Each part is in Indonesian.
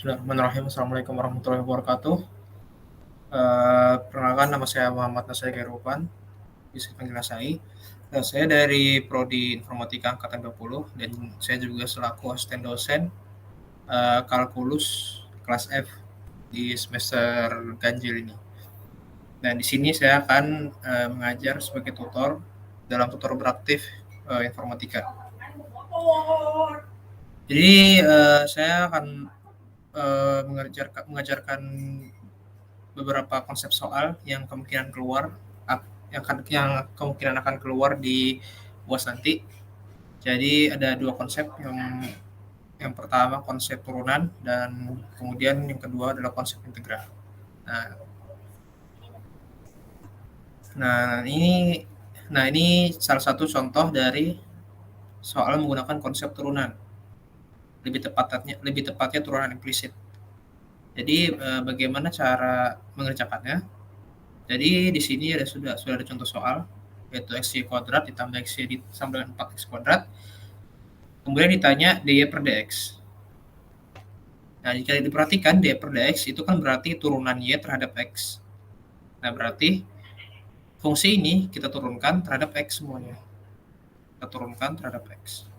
Bismillahirrahmanirrahim. Assalamualaikum warahmatullahi wabarakatuh. Perkenalkan, nama saya Muhammad Nasai Khairupan, bisa panggil Nasai. Saya dari Prodi Informatika Angkatan 20 dan saya juga selaku asisten dosen kalkulus kelas F di semester ganjil ini. Dan di sini saya akan mengajar sebagai tutor dalam tutor beraktif informatika. Jadi saya akan mengajarkan beberapa konsep soal yang kemungkinan akan keluar di UAS nanti. Jadi ada dua konsep, yang pertama konsep turunan dan kemudian yang kedua adalah konsep integral. Nah, ini salah satu contoh dari soal menggunakan konsep turunan. Lebih tepatnya turunan implisit. Jadi bagaimana cara mengerjakannya? Jadi di sini sudah ada contoh soal, yaitu XY kuadrat ditambah XY sama dengan 4X kuadrat. Kemudian ditanya dy per dx. Nah, jika diperhatikan dy per dx itu kan berarti turunan y terhadap x. Nah, berarti fungsi ini kita turunkan terhadap x semuanya. Kita turunkan terhadap x.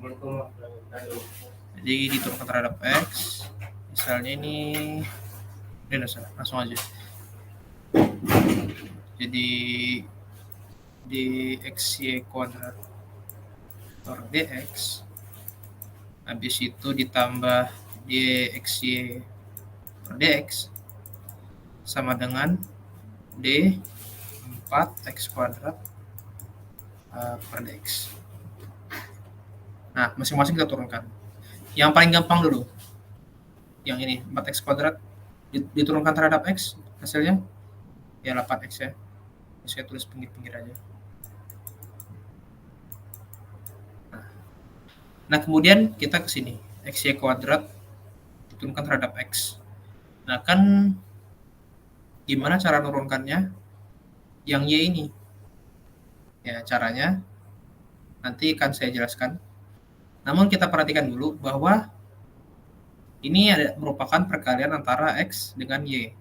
Jadi diturunkan terhadap x. Misalnya ini langsung aja. Jadi dxy kuadrat per dx, habis itu ditambah dxy per dx sama dengan d 4x kuadrat per dx. Nah, masing-masing kita turunkan. Yang paling gampang dulu, yang ini 4x kuadrat diturunkan terhadap x, hasilnya ya 8x ya. Saya tulis pinggir-pinggir aja. Nah, kemudian kita ke sini, xy kuadrat diturunkan terhadap x. Nah, kan gimana cara menurunkannya? Yang y ini. Ya, caranya nanti akan saya jelaskan. Namun kita perhatikan dulu bahwa ini merupakan perkalian antara x dengan y.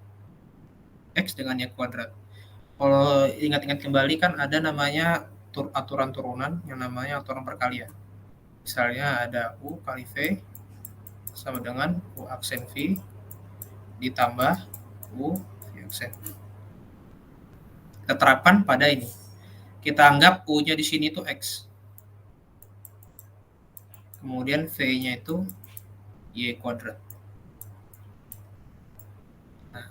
X dengan y kuadrat. Kalau ingat-ingat kembali kan ada namanya aturan turunan yang namanya aturan perkalian. Misalnya ada U kali V sama dengan U aksen V ditambah U V aksen. Kita terapkan pada ini. Kita anggap U-nya di sini itu X. Kemudian V-nya itu Y kuadrat. Nah,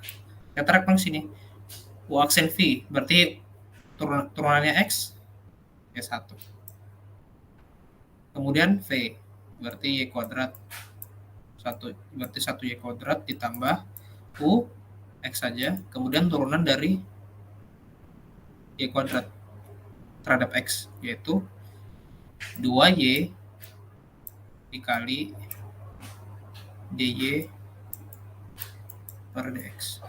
kita terapkan di sini. U aksen V berarti turunannya X ya 1. Kemudian V berarti Y kuadrat 1, berarti 1Y kuadrat ditambah U X saja, kemudian turunan dari Y kuadrat terhadap X, yaitu 2Y dikali dy per dx.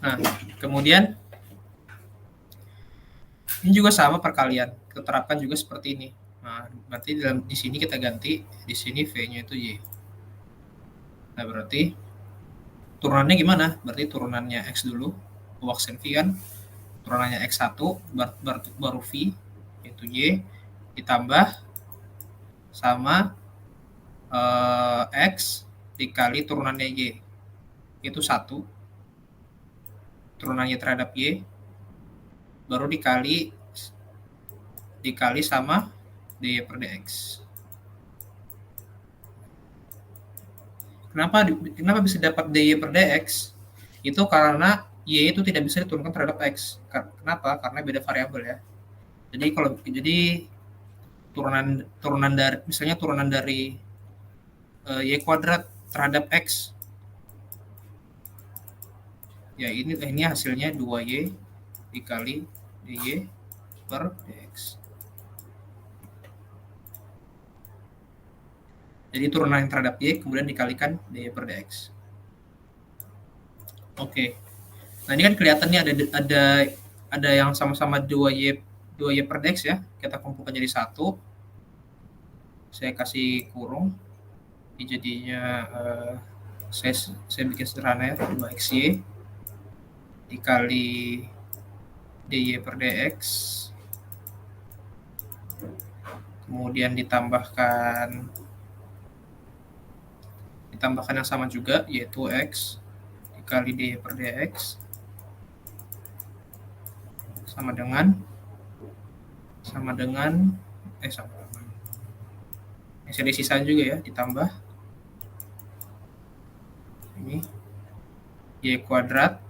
Nah, kemudian ini juga sama perkalian, kita terapkan juga seperti ini. Nah, berarti di sini kita ganti, di sini V-nya itu Y. Nah, berarti turunannya gimana? Berarti turunannya X dulu, U aksen V kan, turunannya X1, baru V, itu Y, ditambah sama X dikali turunannya Y, itu 1, turunannya terhadap Y, baru dikali sama dy per dx. Kenapa bisa dapat dy per dx? Itu karena y itu tidak bisa diturunkan terhadap x. Kenapa? Karena beda variabel ya. Jadi turunan dari, misalnya turunan dari y kuadrat terhadap x, ya ini hasilnya 2y dikali dy per dx. Jadi turunan yang terhadap y kemudian dikalikan dy per dx. Oke. Nah, ini kan kelihatannya ada yang sama-sama 2y per dx ya. Kita kumpulkan jadi 1. saya kasih kurung, jadinya saya bikin sederhana ya, 2xy dikali dy per dx, kemudian ditambahkan yang sama juga, yaitu x dikali dy per dx sama dengan masih ada sisaan juga ya, ditambah ini y kuadrat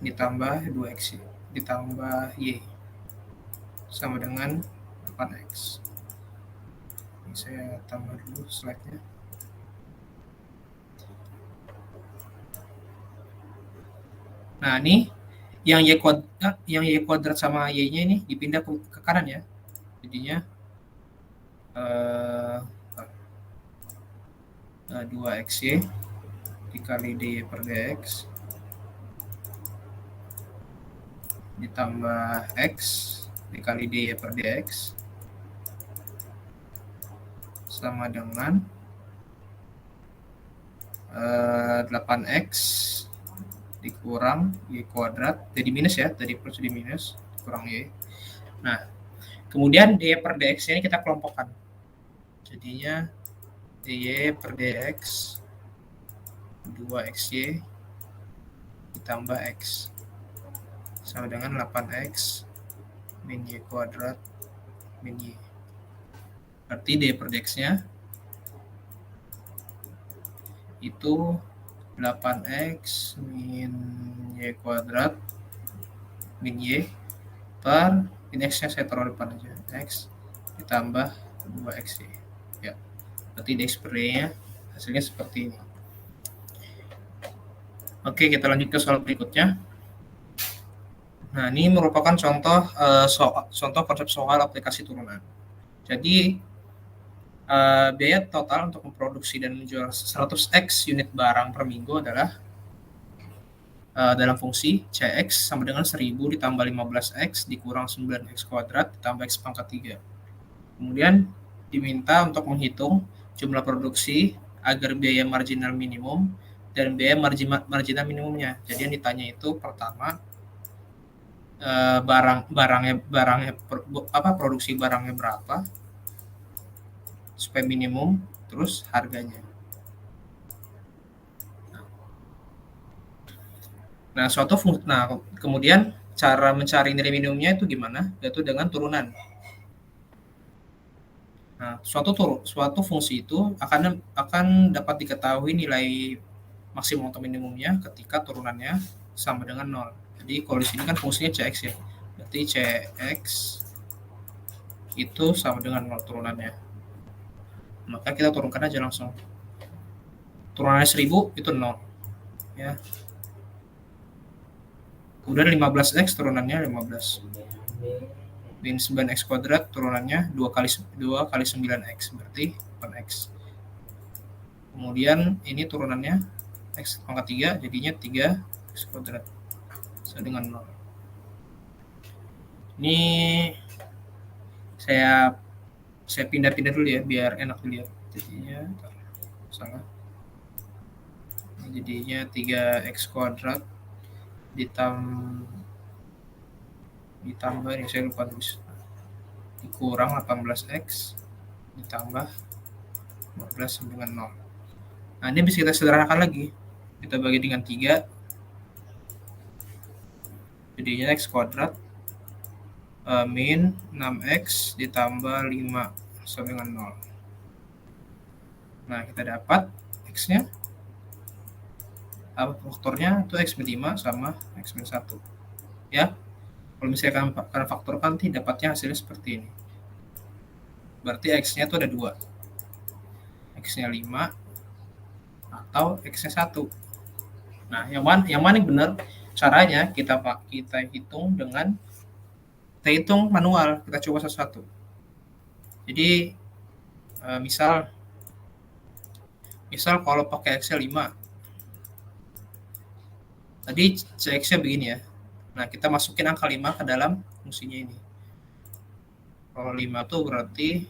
ditambah 2x ditambah y sama dengan 8x. Ini saya tambah dulu slide-nya. Nah, ini yang y kuadrat sama y-nya ini dipindah ke kanan ya. Jadinya 2xy dikali dy per dx ditambah x dikali dy per dx sama dengan 8x dikurang y kuadrat, jadi minus ya, tadi plus jadi minus, kurang y. Nah, kemudian dy per dx ini kita kelompokkan. Jadinya dy per dx 2xy ditambah x sama dengan 8x min y kuadrat min y. Berarti dy per dx-nya itu 8x min y kuadrat min y per min x-nya saya taruh depan aja, x ditambah 2xy ya. Berarti dx per dy-nya hasilnya seperti ini. Oke, kita lanjut ke soal berikutnya. Nah, ini merupakan contoh konsep soal aplikasi turunan. Jadi biaya total untuk memproduksi dan menjual 100x unit barang per minggu adalah dalam fungsi cx sama dengan 1000 ditambah 15x dikurang 9x kuadrat ditambah x pangkat 3. Kemudian diminta untuk menghitung jumlah produksi agar biaya marginal minimum dan biaya marginal minimumnya. Jadi yang ditanya itu pertama produksi barangnya berapa supaya minimum, terus harganya. Nah, kemudian cara mencari nilai minimumnya itu gimana? Yaitu dengan turunan. Nah, suatu fungsi itu akan dapat diketahui nilai maksimum atau minimumnya ketika turunannya sama dengan 0. Jadi kalau di sini kan fungsinya cx ya. Berarti cx itu sama dengan 0 turunannya. Maka kita turunkan aja langsung. Turunannya 1000 itu 0 ya. Kemudian 15x turunannya 15. Min 9x kuadrat turunannya 2 kali 9x berarti 8x. Kemudian ini turunannya x pangkat 3 jadinya 3x kuadrat sama dengan 0. Ini saya pindah-pindah dulu ya biar enak dilihat. Jadinya salah. Ini jadinya 3x kuadrat ditambah ini saya lupa tulis, dikurang 18x ditambah 15 sama dengan 0. Nah, ini bisa kita sederhanakan lagi. Kita bagi dengan 3. Jadinya x kuadrat min 6x ditambah 5 sama dengan 0. Nah, kita dapat x-nya faktornya itu x min 5 sama x min 1 ya. Kalau misalkan karena faktorkan nanti dapatnya hasilnya seperti ini. Berarti x-nya itu ada 2. X-nya 5 atau x-nya 1. Nah, yang mana yang benar? Caranya kita hitung manual. Kita coba satu-satu. Jadi misal kalau pakai x-nya 5. Tadi cx-nya begini ya. Nah, kita masukin angka 5 ke dalam fungsinya ini. Kalau 5 itu berarti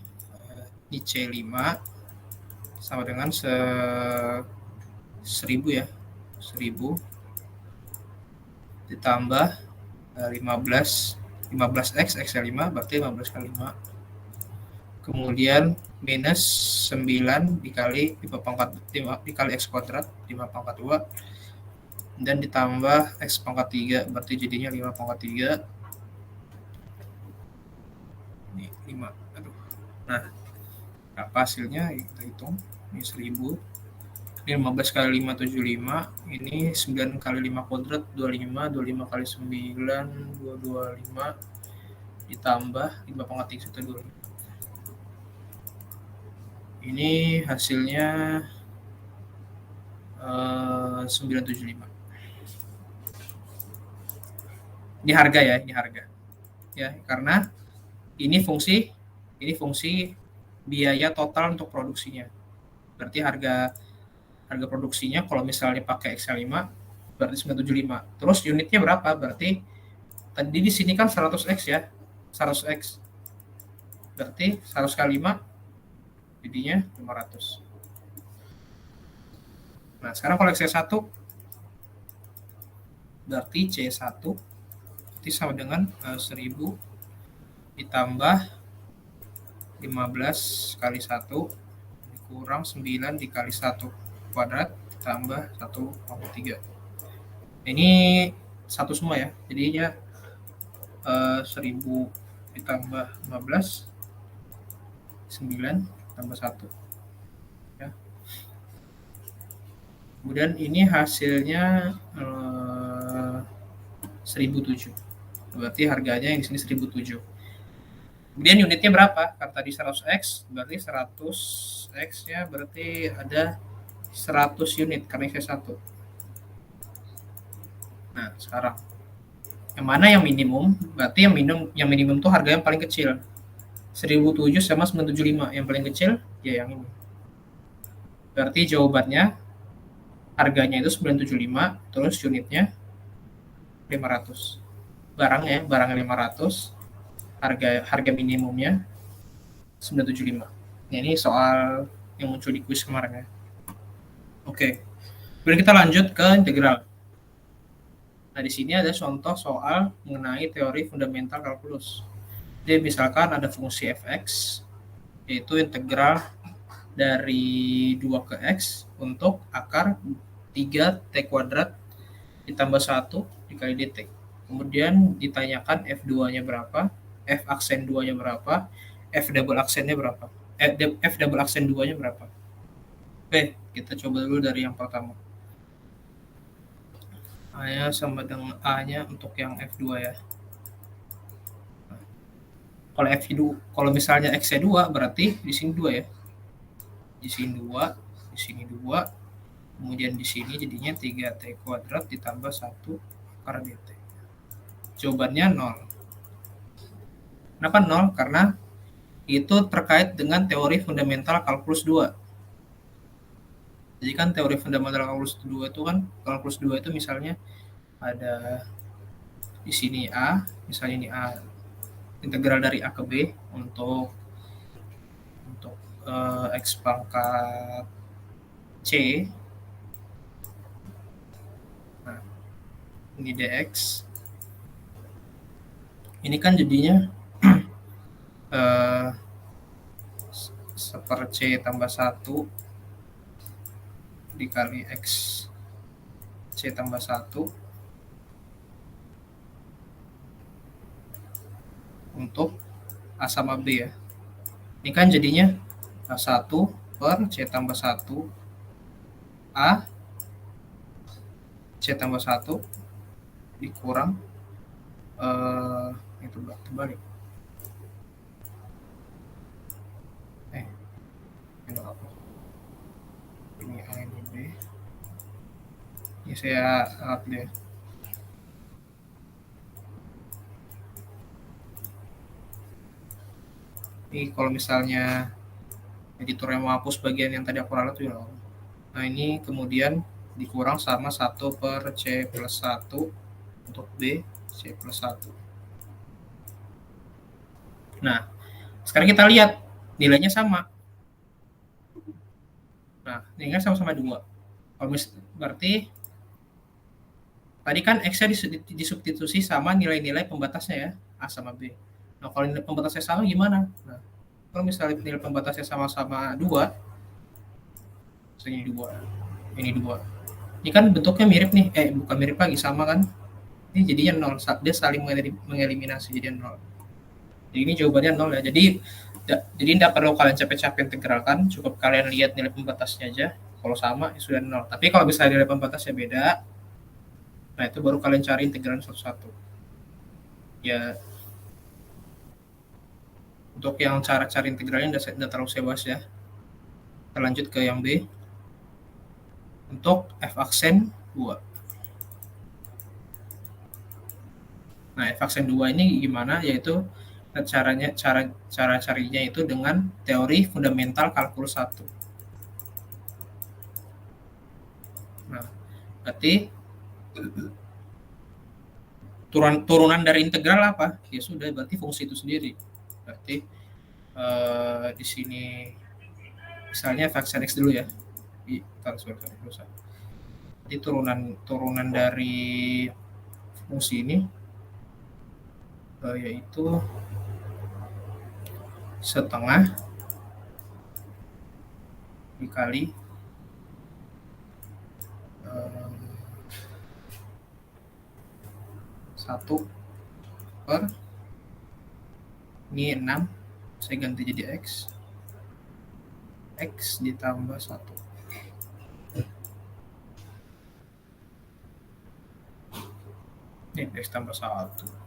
Di C5 sama dengan 1000 ya. 1000 ditambah 15x X5 berarti 15 kali 5. Kemudian minus 9 dikali 5 pangkat 5 dikali X kuadrat 5 pangkat 2 dan ditambah X pangkat 3 berarti jadinya 5 pangkat 3. Ini 5. Aduh. Nah, apa hasilnya? Kita hitung. Ini 1000. Ini 15 kali 5 75. Ini 9 kali 5 kuadrat 25. 25 kali 9 225 ditambah 5 pangkat 3 25. Ini hasilnya 975. Ini harga ya, ini harga. Ya, karena ini fungsi biaya total untuk produksinya. Berarti harga produksinya kalau misalnya pakai X5 berarti 975. Terus unitnya berapa? Berarti tadi di sini kan 100x ya. 100x. Berarti 100 kali 5 jadinya 500. Nah, sekarang kalau C1 berarti C1 itu sama dengan 1000 ditambah 15 kali 1 kurang 9 dikali 1 kuadrat tambah 1/3. Ini satu semua ya, jadinya 1000 ditambah 15 9 tambah 1 ya. Kemudian ini hasilnya 1007. Berarti harganya yang di sini 1007. Kemudian unitnya berapa? Karena tadi 100x, berarti 100x ya berarti ada 100 unit karena C1. Nah, sekarang yang mana yang minimum? Berarti yang minimum tuh harga yang paling kecil. 1007 sama 975. Yang paling kecil ya yang ini. Berarti jawabannya harganya itu 975, terus unitnya 500. Barangnya 500, harga minimumnya 975. Nah, ini soal yang muncul di kuis kemarin ya. Oke. Kemudian kita lanjut ke integral. Nah, di sini ada contoh soal mengenai teori fundamental kalkulus. Jadi misalkan ada fungsi fx yaitu integral dari 2 ke x untuk akar 3t kuadrat ditambah 1 dikali dt. Kemudian ditanyakan f2-nya berapa, f aksen 2-nya berapa, f double aksennya berapa. F double aksen 2-nya berapa. Oke, kita coba dulu dari yang pertama. A-nya sama dengan A-nya untuk yang F2 ya. Kalau F2, kalau misalnya X-nya 2 berarti di sini 2 ya. Di sini 2, di sini 2. Kemudian di sini jadinya 3t kuadrat ditambah 1 akar dt. Jawabannya 0. Kenapa 0? Karena itu terkait dengan teori fundamental kalkulus 2. Jadi kan teori fundamental kalkulus 2 itu kan, kalkulus 2 itu misalnya ada di sini A, misalnya ini A, integral dari A ke B untuk X pangkat C. Nah, ini dx. Ini kan jadinya seper C tambah 1 dikali X C tambah 1 untuk A sama B ya. Ini kan jadinya A1 per C tambah 1 A C tambah 1 dikurang itu terbalik. Ini apa? Ini A, ini B. Ini saya update. Ini kalau misalnya editor yang mau hapus bagian yang tadi aku ralat tuh ya. Nah, ini kemudian dikurang sama 1 per C plus 1 untuk B, C plus 1. Nah, sekarang kita lihat nilainya sama. Ini kan sama-sama 2. Kalau berarti tadi kan X-nya disubstitusi sama nilai-nilai pembatasnya ya, A sama B. Nah, kalau nilai pembatasnya sama gimana? Nah, kalau misalnya nilai pembatasnya sama-sama 2, misalnya ini 2. Ini kan bentuknya mirip nih, bukan mirip lagi, sama kan? Ini jadinya 0, dia saling mengeliminasi jadi 0. Jadi ini jawabannya 0 ya. Jadi tidak perlu kalian capek-capek integralkan, cukup kalian lihat nilai pembatasnya aja. Kalau sama ya sudah 0. Tapi kalau misalnya nilai pembatasnya beda, nah itu baru kalian cari integralan satu-satu. Ya, untuk yang cara cari integralnya udah terlalu saya bahas ya. Kita lanjut ke yang B. Untuk f aksen 2. Nah, f aksen 2 ini gimana? Yaitu cara carinya itu dengan teori fundamental kalkulus 1. Nah, berarti turunan dari integral apa? Ya sudah, berarti fungsi itu sendiri. Berarti di sini misalnya f aksen x dulu ya. Jadi turunan dari fungsi ini yaitu setengah dikali 1 per ini 6, saya ganti jadi x ditambah 1. Ini x tambah 1.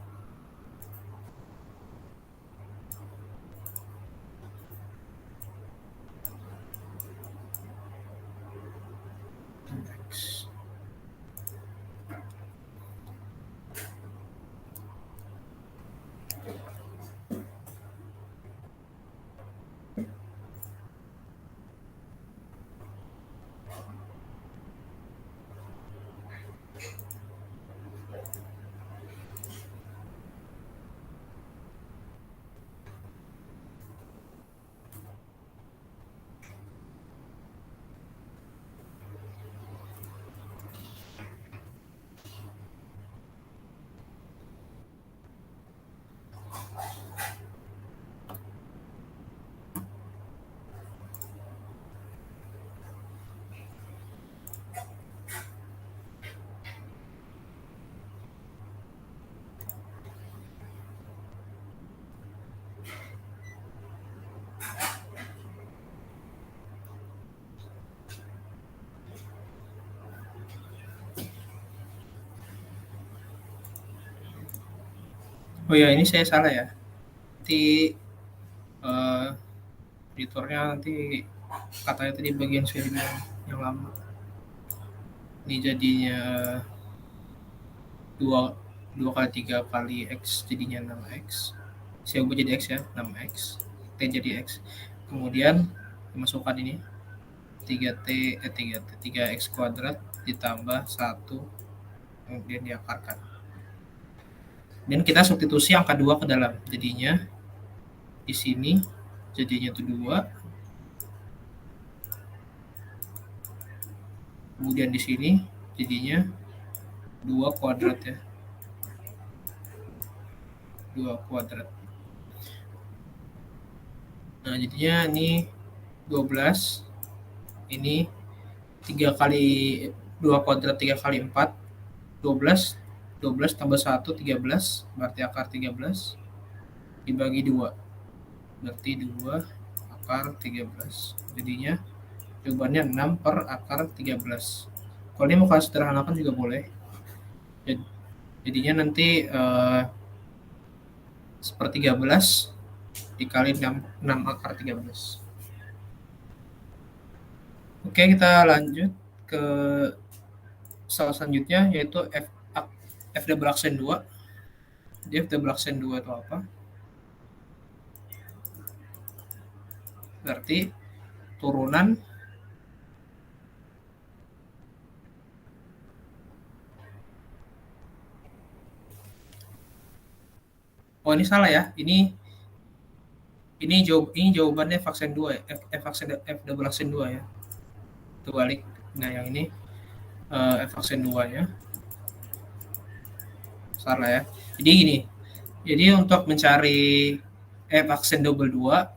Oh ya, ini saya salah ya. Nanti editornya nanti katanya tadi bagian saya yang lama. Ini jadinya 2 kali 3 kali x jadinya 6x. Saya ubah jadi x ya, 6x. T jadi x. Kemudian dimasukkan ini 3x kuadrat ditambah 1, kemudian diakarkan. Dan kita substitusi angka 2 ke dalam. Jadinya di sini jadinya itu 2. Kemudian di sini jadinya 2 kuadrat ya. 2 kuadrat. Nah, jadinya ini 12. Ini 3 kali 2 kuadrat 3 kali 4, 12. 12 tambah 1, 13. Berarti akar 13. Dibagi 2. Berarti 2 akar 13. Jadinya jawabannya 6 per akar 13. Kalau ini mau kalian sederhanakan juga boleh. Jadinya nanti seper 13 dikali 6 akar 13. Oke, kita lanjut ke soal selanjutnya, yaitu f double aksen 2. Jadi f double aksen 2 itu apa? Berarti turunan oh ini salah ya, ini jawabannya f aksen 2 ya, f double aksen 2 ya. terbalik. Nah yang ini f aksen 2 ya, salah ya. Jadi gini, jadi untuk mencari f aksen double 2,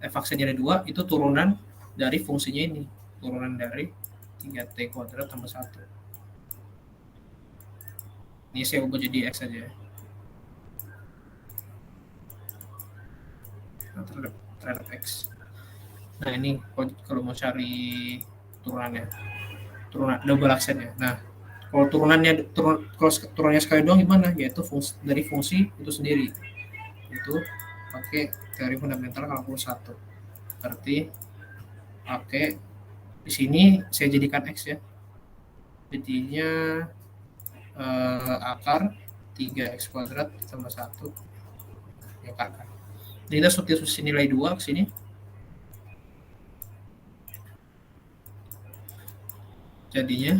f aksennya ada 2, itu turunan dari fungsinya ini, turunan dari 3t kuadrat tambah 1. Ini saya ubah jadi x aja ya. Nah, terhadap x. Nah ini kalau mau cari turunannya, turunan double aksennya. Nah kalau kalau turunannya sekali doang gimana? Yaitu dari fungsi itu sendiri. Itu pakai teori fundamental kalkulus 1. Berarti pakai di sini saya jadikan x ya. Jadinya akar 3x kuadrat tambah 1 ya kan. Jadi kita substitusi nilai 2 ke sini. Jadinya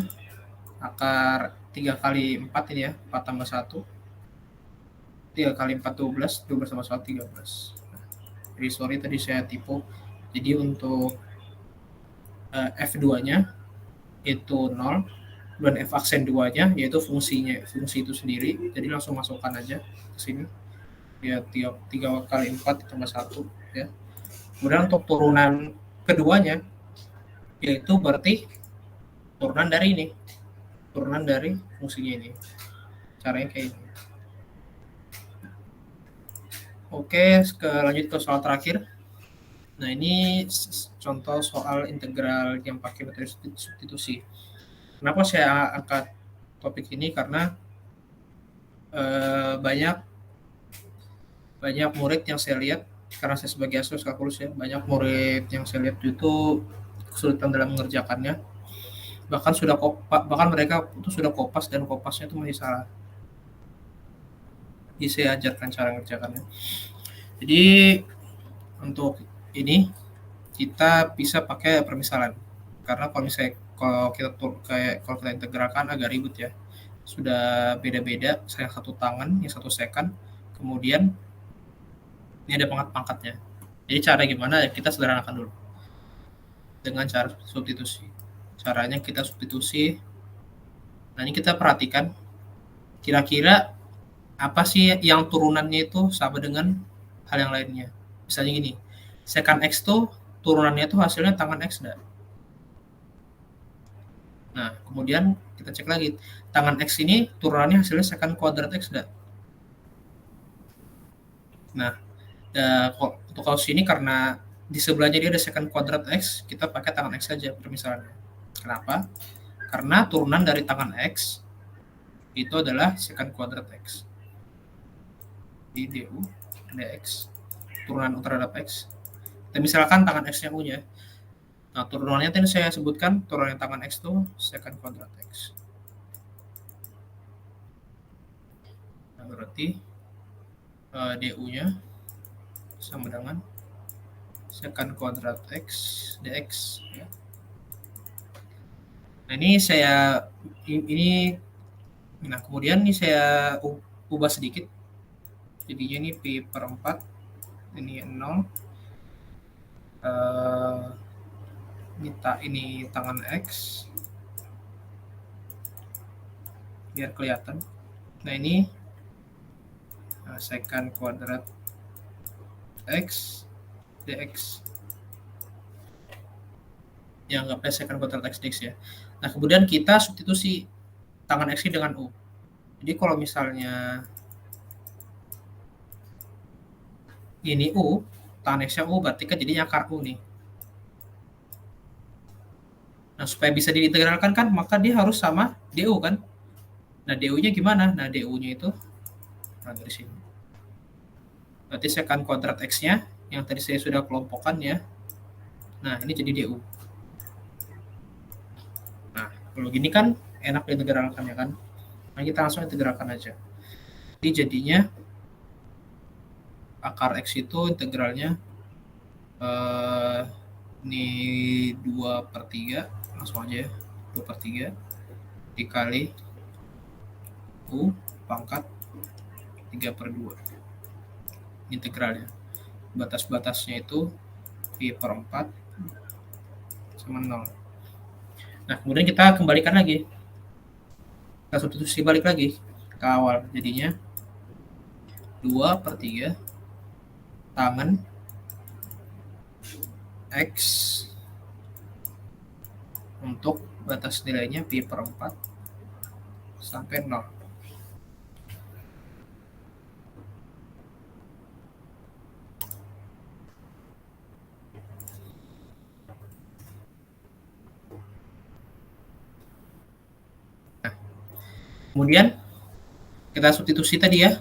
akar 3 kali 4 ini ya, 4 tambah 1. 3 kali 4 12, 12 tambah 1 13. Nah, jadi sorry tadi saya tipu. Jadi untuk F2-nya itu 0 dan F aksen 2-nya yaitu fungsi itu sendiri. Jadi langsung masukkan aja ke sini. Ya 3 kali 4 tambah 1 ya. Kemudian untuk turunan keduanya yaitu berarti turunan dari ini. Turunan dari fungsinya ini. Caranya kayak ini. Oke, lanjut ke soal terakhir. Nah, ini contoh soal integral yang pakai metode substitusi. Kenapa saya angkat topik ini? Karena banyak murid yang saya lihat, karena saya sebagai asosiasi kalkulus ya, banyak murid yang saya lihat itu kesulitan dalam mengerjakannya. Bahkan mereka itu sudah kopas dan kopasnya itu masih salah. Jadi saya ajarkan cara mengerjakannya. Jadi untuk ini kita bisa pakai permisalan. Karena kalau misalnya kalau kita integralkan agak ribet ya. Sudah beda-beda, saya satu tangan, yang satu second, kemudian ini ada pangkat-pangkatnya. Jadi cara gimana ya kita sederhanakan dulu. Dengan cara substitusi. Caranya kita substitusi. Nah, ini kita perhatikan kira-kira apa sih yang turunannya itu sama dengan hal yang lainnya. Misalnya gini, secant x tuh turunannya tuh hasilnya tangan x enggak? Nah, kemudian kita cek lagi, tangan x ini turunannya hasilnya secant kuadrat x enggak? Nah, untuk kasus ini karena di sebelahnya dia ada secant kuadrat x, kita pakai tangan x saja permisalannya. Kenapa? Karena turunan dari tangan x itu adalah secant kuadrat x. Di du dx turunan terhadap x. Kita misalkan tangan x-nya u-nya. Nah, turunannya tadi saya sebutkan, turunan tangan x itu secant kuadrat x. Nah, berarti du-nya sama dengan secant kuadrat x dx. Ya. Nah, nah kemudian ini saya ubah sedikit. Jadinya ini pi per 4, ini 0. Ini tangan x biar kelihatan. Nah ini secant kuadrat x dx yang anggapnya secant kuadrat x dx ya. Nah kemudian kita substitusi tangan x dengan u. Jadi kalau misalnya ini u, tangan x-nya u berarti kan jadinya akar u nih. Nah, supaya bisa diintegralkan kan, maka dia harus sama du kan. Nah, du-nya gimana? Nah, du-nya itu dari sini. Berarti secant kuadrat x-nya yang tadi saya sudah kelompokkan ya. Nah, ini jadi du. Nah, kalau gini kan enak diintegralkan ya kan. Nah, kita langsung integralkan aja. Jadi jadinya akar x itu integralnya ini 2/3, langsung aja ya, 2/3 dikali u pangkat 3/2 integralnya. Batas-batasnya itu pi per 4 sama 0. Nah, kemudian kita kembalikan lagi. Kita substitusi balik lagi ke awal. Jadinya 2/3 tangan X untuk batas nilainya pi/4 sampai 0. Nah, kemudian kita substitusi tadi ya,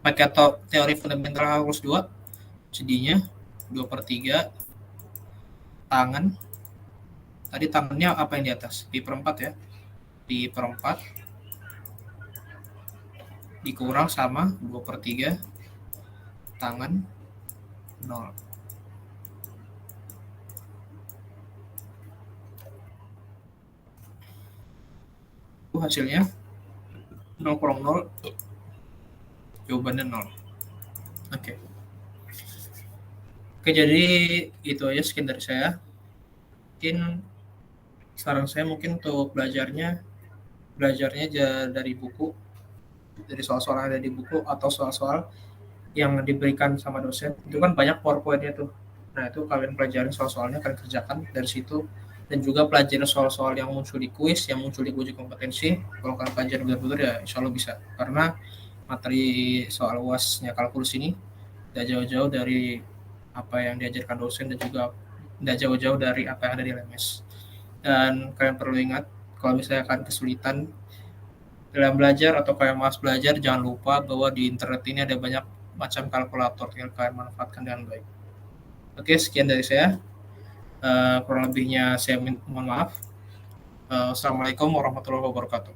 pakai teori fundamental kalkulus 2, jadinya 2/3 tangan, tadi tangannya apa yang di atas? Pi/4 ya, pi/4 dikurang sama 2/3 tangan 0. Itu hasilnya 0 kurang 0, jawabannya 0. Oke. Oke, jadi itu aja sekian dari saya. Mungkin saran saya mungkin untuk belajarnya dari buku, dari soal-soal yang ada di buku atau soal-soal yang diberikan sama dosen. Itu kan banyak PowerPoint-nya tuh. Nah, itu kalian pelajarin soal-soalnya, kalian kerjakan dari situ. Dan juga pelajari soal-soal yang muncul di kuis, yang muncul di uji kompetensi. Kalau kalian pelajari betul-betul ya insya Allah bisa. Karena materi soal UAS-nya kalkulus ini tidak jauh-jauh dari apa yang diajarkan dosen dan juga tidak jauh-jauh dari apa yang ada di LMS. Dan kalian perlu ingat, kalau misalnya kalian kesulitan dalam belajar atau kalian malas belajar, jangan lupa bahwa di internet ini ada banyak macam kalkulator yang kalian manfaatkan dengan baik. Oke, sekian dari saya. Kurang lebihnya saya mohon maaf. Assalamualaikum warahmatullahi wabarakatuh.